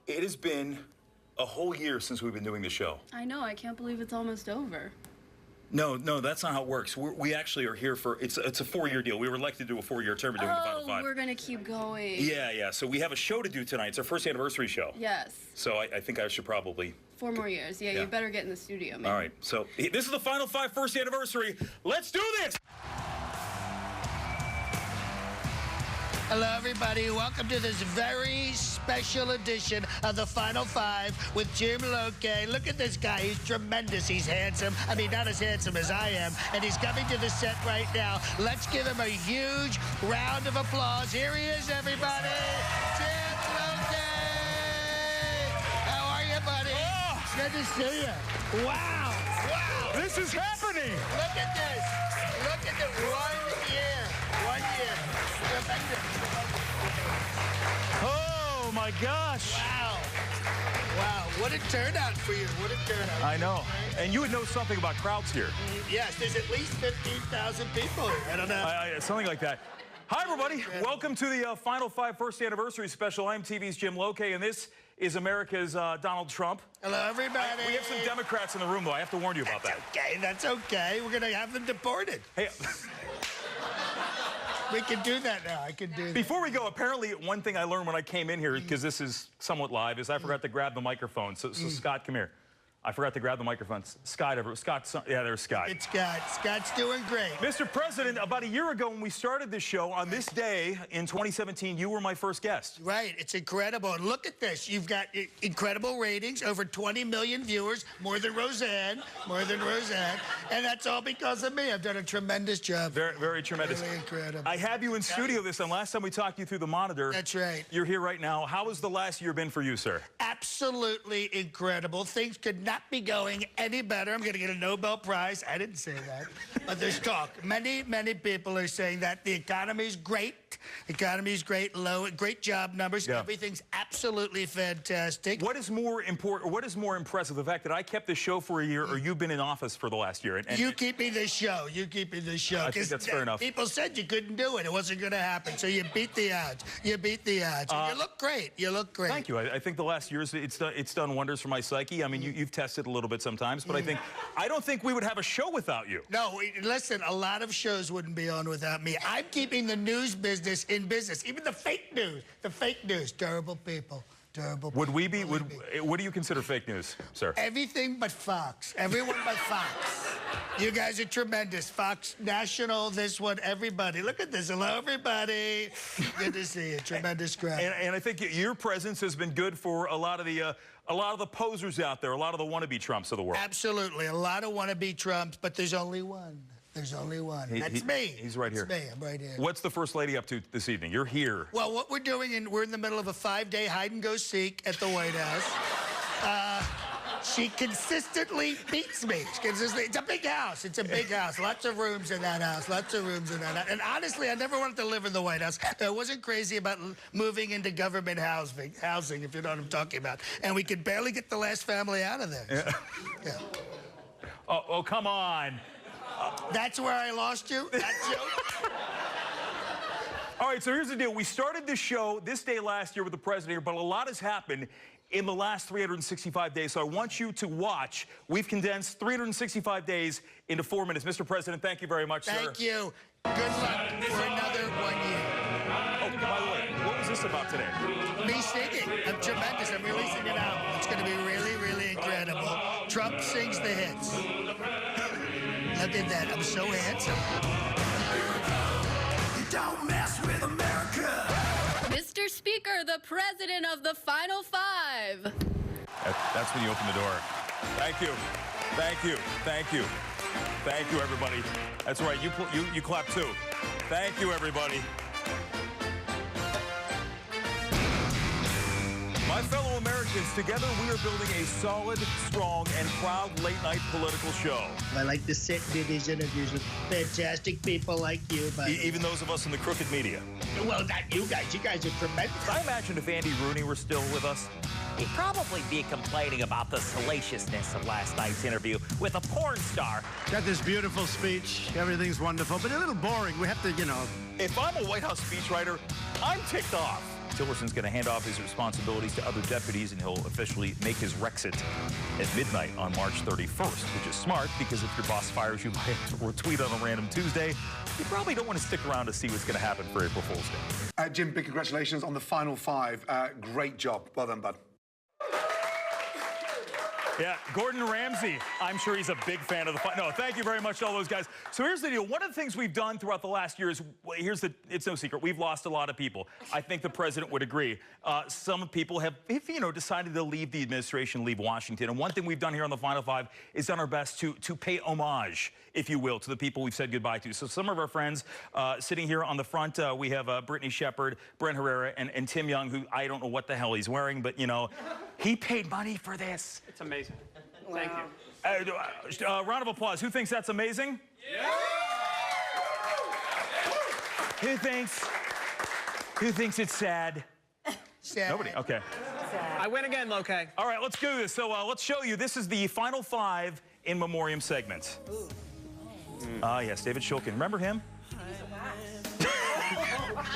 It has been a whole year since we've been doing the show. I know. I can't believe it's almost over. No, that's not how it works. We actually are here for, it's a 4-year deal. We were elected to a 4-year term. We're doing the Final Five. We're going to keep going. Yeah. So we have a show to do tonight. It's our first anniversary show. Yes. So I think I should probably... 4 more years. Yeah, you better get in the studio, man. All right. So this is the Final Five first anniversary. Let's do this! Hello, everybody. Welcome to this very special edition of the Final Five with Jim Lokay. Look at this guy. He's tremendous. He's handsome. I mean, not as handsome as I am. And he's coming to the set right now. Let's give him a huge round of applause. Here he is, everybody. Jim Lokay. How are you, buddy? Oh. It's good to see you. Wow. This is happening. Look at this. Look at the 1 year. 1 year. Tremendous. Oh, my gosh. Wow, what a turnout for you. What a turnout. I know. And you would know something about crowds here. Yes, there's at least 15,000 people here. I don't know. Something like that. Hi, everybody. Welcome to the Final Five first anniversary special. I'm TV's Jim Lokay, and this is America's Donald Trump. Hello, everybody. We have some Democrats in the room, though. I have to warn you about that. Okay, that's okay. We're going to have them deported. Hey. We can do that now. I can do that. Before we go, apparently one thing I learned when I came in here, because this is somewhat live, is I forgot to grab the microphone. So Scott, come here. I forgot to grab the microphone. Scott, yeah, there's Scott. It's Scott. Scott's doing great. Mr. President, about a year ago when we started this show, on this day in 2017, you were my first guest. Right. It's incredible. And look at this. You've got incredible ratings, over 20 million viewers, more than Roseanne. And that's all because of me. I've done a tremendous job. Very tremendous. Really incredible. I have you in studio this time. Last time we talked you through the monitor. That's right. You're here right now. How has the last year been for you, sir? Absolutely incredible. Things could not be going any better. I'm going to get a Nobel Prize. I didn't say that. But there's talk. Many people are saying that the economy's great. The economy's great, great job numbers. Yeah. Everything's absolutely fantastic. What is more important, or what is more impressive, the fact that I kept this show for a year or you've been in office for the last year? You keeping this show. You keeping this show. I think that's fair enough. People said you couldn't do it. It wasn't going to happen. So you beat the odds. You beat the odds. You look great. You look great. Thank you. I think the last years, it's done wonders for my psyche. I mean, you've tested a little bit sometimes, but I don't think we would have a show without you. No, listen, a lot of shows wouldn't be on without me. I'm keeping the news business in business. Even the fake news, terrible people. Terrible people. Would we be, what do you consider fake news, sir? Everything but Fox. Everyone but Fox. You guys are tremendous. Fox National, this one, everybody. Look at this. Hello, everybody. Good to see you. Tremendous crowd. And I think your presence has been good for a lot of the posers out there, a lot of the wannabe Trumps of the world. Absolutely. A lot of wannabe Trumps, but there's only one. There's only one. That's me. He's right here. That's me. I'm right here. What's the First Lady up to this evening? You're here. Well, what we're doing, we're in the middle of a 5-day hide-and-go-seek at the White House. She consistently beats me. It's a big house. It's a big house. Lots of rooms in that house. Lots of rooms in that house. And honestly, I never wanted to live in the White House. I wasn't crazy about moving into government housing, if you know what I'm talking about. And we could barely get the last family out of there. Yeah. Oh, come on. That's where I lost you? That joke? All right, so here's the deal. We started this show this day last year with the president here, but a lot has happened in the last 365 days, so I want you to watch. We've condensed 365 days into 4 minutes. Mr. President, thank you very much, sir. Thank you. Good luck for another 1 year. Oh, by the way, what was this about today? Me singing. I'm tremendous. I'm releasing an album. It's going to be really incredible. Trump sings the hits. Look at that. I'm so handsome. You don't mess with America. Mr. Speaker, the president of the Final Five. That's when you open the door. Thank you. Thank you. Thank you. Thank you, everybody. That's right. You clap, too. Thank you, everybody. My fellow Americans, together we are building a solid, strong, and proud late-night political show. I like to sit and do these interviews with fantastic people like you. Even those of us in the crooked media. Well, not you guys. You guys are tremendous. I imagine if Andy Rooney were still with us, he'd probably be complaining about the salaciousness of last night's interview with a porn star. Got this beautiful speech. Everything's wonderful, but a little boring. We have to, you know. If I'm a White House speechwriter, I'm ticked off. Tillerson's going to hand off his responsibilities to other deputies, and he'll officially make his Rexit at midnight on March 31st, which is smart because if your boss fires you or tweet on a random Tuesday, you probably don't want to stick around to see what's going to happen for April Fool's Day. Jim, big congratulations on the final 5. Great job. Well done, bud. Yeah, Gordon Ramsay, I'm sure he's a big fan of the fight. No, thank you very much to all those guys. So here's the deal. One of the things we've done throughout the last year is, it's no secret, we've lost a lot of people. I think the president would agree. Some people have, decided to leave the administration, leave Washington. And one thing we've done here on the Final 5 is done our best to pay homage, if you will, to the people we've said goodbye to. So some of our friends sitting here on the front, we have Brittany Shepard, Brent Herrera, and Tim Young, who I don't know what the hell he's wearing, but, he paid money for this. It's amazing. Thank you. Round of applause. Who thinks that's amazing? Yeah! Who thinks it's sad? Sad. Nobody. Okay. Sad. I win again, Lokay. All right, let's do this. So let's show you. This is the final 5 in memoriam segment. Yes, David Shulkin. Remember him?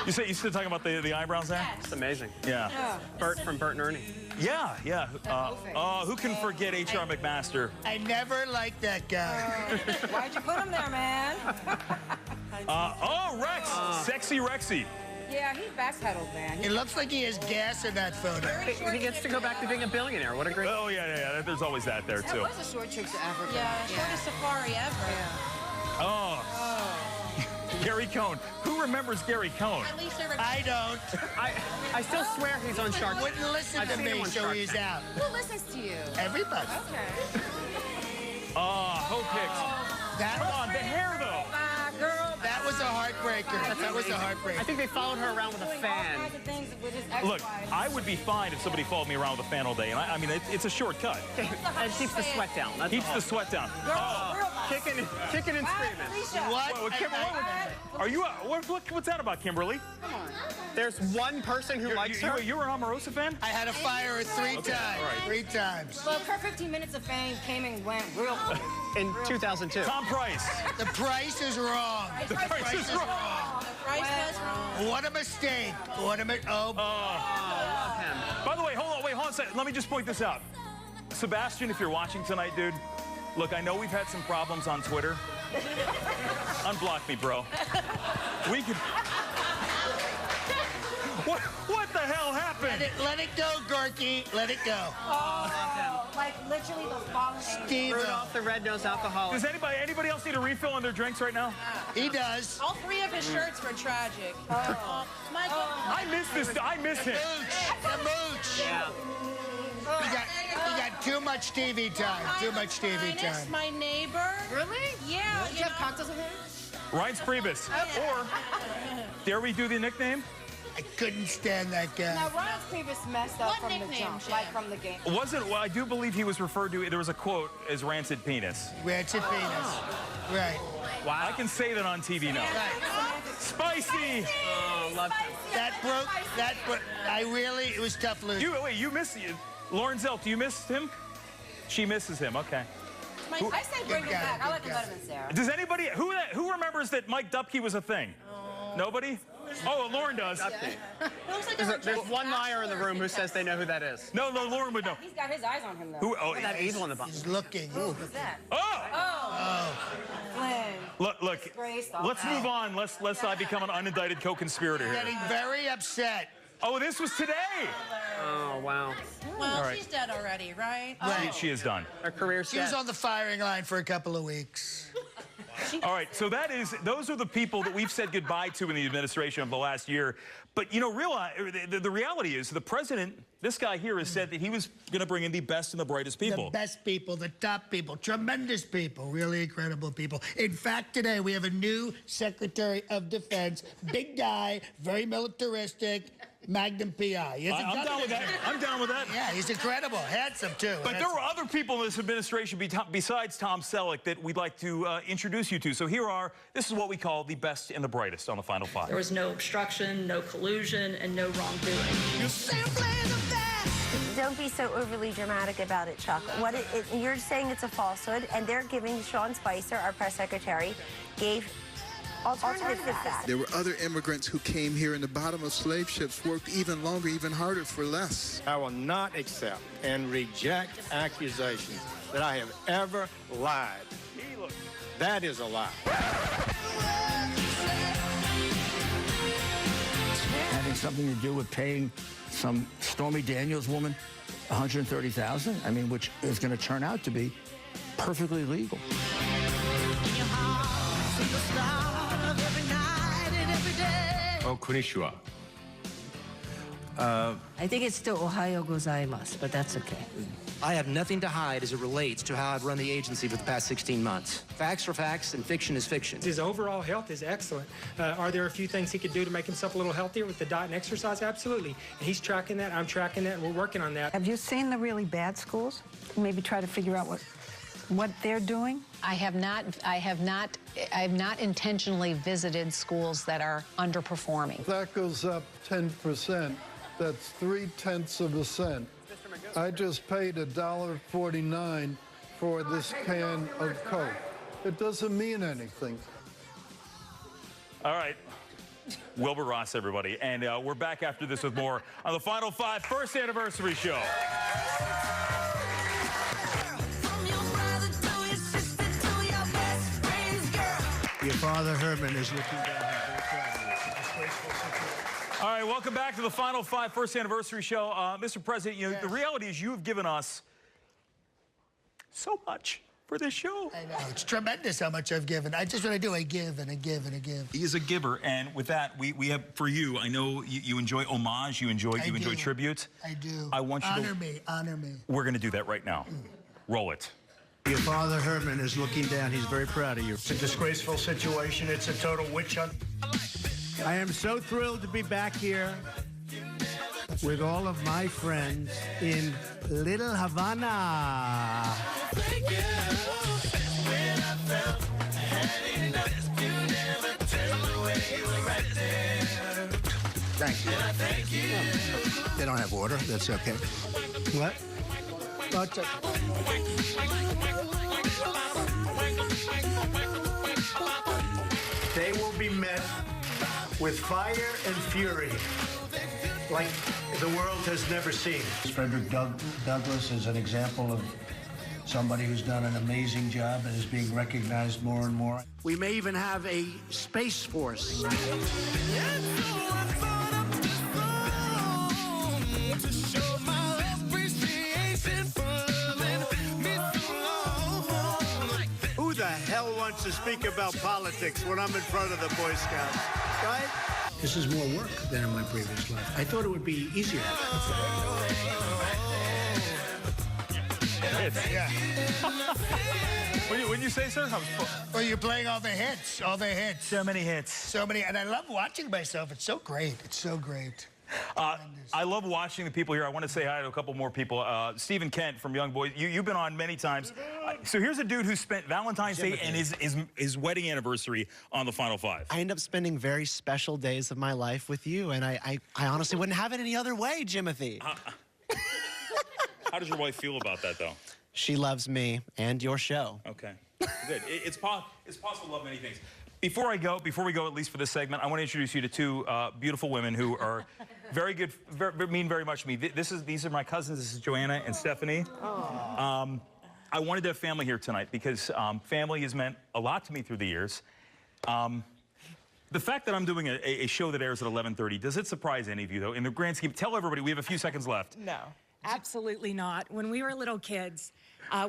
You still talking about the eyebrows there? It's amazing. Yeah. Bert from Bert and Ernie. Yeah, yeah. Who can forget H.R. McMaster? I never liked that guy. Why'd you put him there, man? Rex. Sexy Rexy. Yeah, he backpedaled, man. It looks like he has gas in that photo. He gets to go back to being a billionaire. What a great... Oh, yeah. There's always that there, too. That was a short trip to Africa. Yeah, shortest safari ever. Yeah. Oh. Gary Cohn. Who remembers Gary Cohn? I don't. I still swear he's on Shark Tank. Wouldn't listen to me, so he's out. Who listens to you? Everybody. Okay. Hope Hicks. Come on, the hair, though. Girl. That was a heartbreaker. That was a heartbreaker. I think they followed her around with a fan. Look, I would be fine if somebody followed me around with a fan all day. And I mean, it's a shortcut. It keeps the sweat down. That's Keeps the sweat down. Kicking and screaming. What? Are you? What's that about, Kimberly? There's one person who likes her. You're an Omarosa fan? I had to fire her 3 times. Right. 3 times. Well, her 15 minutes of fame came and went real quick. In 2002. Tom Price. The price is wrong. The price is wrong. The price was wrong. What a mistake. What a mistake. Love him. By the way, hold on a second. Let me just point this out. Sebastian, if you're watching tonight, dude, look, I know we've had some problems on Twitter. Unblock me, bro. We could... What the hell happened? Let it go, Gorky. Let it go. Oh, like literally the fallen Steve. Rudolph the red-nosed alcoholic. Does anybody else need a refill on their drinks right now? He does. All 3 of his shirts were tragic. Michael. I miss this. I miss him. The mooch. Yeah. You got too much TV time. Too much TV time. My neighbor. Really? Yeah. Did you have cocktails with him? Ryan Priebus. Or, dare we do the nickname? I couldn't stand that guy. Now, Ryan's previous messed up from the jump, like from the game. Well, I do believe he was referred to, there was a quote as rancid penis. Rancid penis. Right. Wow. I can say that on TV now. Right. Spicy! Oh, love him. It was tough losing. You missed it. Lauren Zelt, do you miss him? She misses him, okay. I say bring him back. I like him better than Sarah. Does anybody, who remembers that Mike Dupke was a thing? Nobody? Oh, Lauren does. There's one liar in the room who says they know who that is. No, Lauren would know. He's got his eyes on him, though. Who? Oh, that evil in the box. He's looking. Who's that? Oh! Flynn. Look, let's move on. Let's not become an unindicted co-conspirator here. Getting very upset. Oh, this was today. Oh, wow. Well, she's dead already, right? She is done. Her career's She was on the firing line for a couple of weeks. All right, so those are the people that we've said goodbye to in the administration of the last year. But, realize, the reality is the president, this guy here, has said that he was going to bring in the best and the brightest people. The best people, the top people, tremendous people, really incredible people. In fact, today we have a new Secretary of Defense, big guy, very militaristic, Magnum PI. I'm down with that. I'm down with that. Yeah, he's incredible. Handsome, too. But there were other people in this administration besides Tom Selleck that we'd like to introduce you to. So this is what we call the best and the brightest on the Final 5. There was no obstruction, no collusion, and no wrongdoing. You're simply the best. Don't be so overly dramatic about it, Chuck. You're saying it's a falsehood, and they're giving Sean Spicer, our press secretary, gave Alternative is that. There were other immigrants who came here in the bottom of slave ships, worked even longer, even harder for less. I will not accept and reject accusations that I have ever lied. That is a lie. Having something to do with paying some Stormy Daniels woman $130,000, I mean, which is going to turn out to be perfectly legal. Oh, konnichiwa. I think it's still Ohayo gozaimasu, but that's okay. I have nothing to hide as it relates to how I've run the agency for the past 16 months. Facts are facts, and fiction is fiction. His overall health is excellent. Are there a few things he could do to make himself a little healthier with the diet and exercise? Absolutely. And he's tracking that, I'm tracking that, and we're working on that. Have you seen the really bad schools? Maybe try to figure out what they're doing? I have not intentionally visited schools that are underperforming. That goes up 10%. That's 0.3 of a cent. I just paid $1.49 for this can of Coke. It doesn't mean anything. All right. Wilbur Ross, everybody. And we're back after this with more on the Final Five first anniversary show. Your father, Herman, is looking down. All right, welcome back to the Final Five first anniversary show. Mr. President, you know, the reality is you have given us so much for this show. I know. It's tremendous how much I've given. I just, what I do, I give and I give and I give. He is a giver, and with that, we have, for you, I know you enjoy homage, you enjoy tribute. I do. I want you to... Honor me. We're going to do that right now. Roll it. Your father, Herman, is looking down. He's very proud of you. It's a disgraceful situation. It's a total witch hunt. I am so thrilled to be back here with all of my friends in Little Havana. Thank you. They don't have order. That's okay. What? They will be met with fire and fury like the world has never seen. Frederick Douglass is an example of somebody who's done an amazing job and is being recognized more and more. We may even have a space force. Who the hell wants to speak about politics when I'm in front of the Boy Scouts, right? This is more work than in my previous life. I thought it would be easier. Yeah. What did you say, sir? Well, you're playing all the hits, So many hits. So many, and I love watching myself. It's so great. It's so great. I love watching the people here. I want to say hi to a couple more people. Stephen Kent from Young Boys. You've been on many times. So here's a dude who spent Valentine's Day and his wedding anniversary on the Final Five. I end up spending very special days of my life with you, and I honestly wouldn't have it any other way, Jimothy. How does your wife feel about that, though? She loves me and your show. Okay, good. It's possible to love many things. Before we go, at least for this segment, I want to introduce you to two beautiful women who are very good, mean very much to me. These are my cousins. This is Joanna and Stephanie. I wanted to have family here tonight because family has meant a lot to me through the years. The fact that I'm doing a show that airs at 11:30, does it surprise any of you, though? In the grand scheme, tell everybody, we have a few seconds left. No, absolutely not. When we were little kids,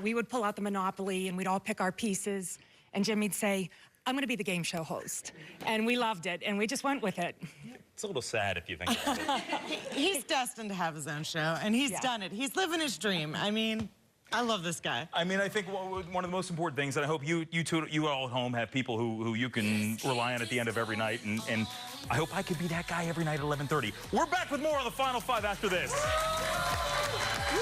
we would pull out the Monopoly and we'd all pick our pieces, and Jimmy'd say, I'm going to be the game show host. And we loved it, and we just went with it. It's a little sad if you think about it. He's destined to have his own show, and he's done it. He's living his dream. I mean, I love this guy. I mean, I think one of the most important things, and I hope you all at home have people who you can rely on at the end of every night, and I hope I could be that guy every night at 11:30. We're back with more on the Final Five after this. Woo!